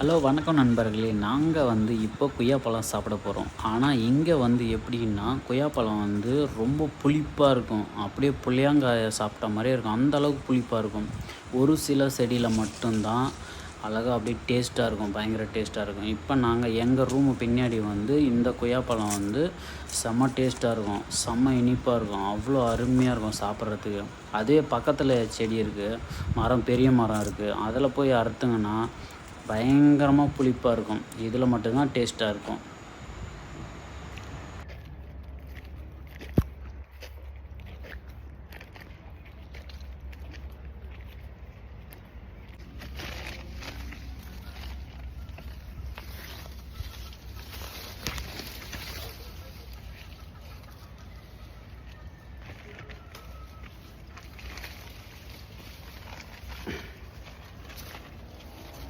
Hello வணக்கம் நண்பர்களே. நாங்கள் இப்போ கொய்யாப்பழம் சாப்பிட போகிறோம். ஆனால் இங்கே எப்படின்னா கொய்யாப்பழம் ரொம்ப புளிப்பாக இருக்கும். அப்படியே புளியாங்காயை சாப்பிட்ட மாதிரியே இருக்கும். அந்த அளவுக்கு புளிப்பாக இருக்கும். ஒரு சில செடியில் மட்டும்தான் அழகாக அப்படியே டேஸ்ட்டாக இருக்கும். பயங்கர டேஸ்ட்டாக இருக்கும். இப்போ நாங்கள் எங்கள் ரூமு பின்னாடி இந்த கொய்யாப்பழம் செம்ம டேஸ்ட்டாக இருக்கும். செம்ம இனிப்பாக இருக்கும். அவ்வளோ அருமையாக இருக்கும் சாப்பிட்றதுக்கு. அதே பக்கத்தில் செடி இருக்குது, மரம், பெரிய மரம் இருக்குது. அதில் போய் அறுத்துங்கன்னா பயங்கரமாக புளிப்பாக இருக்கும். இதில் மட்டும்தான் டேஸ்ட்டாக இருக்கும்.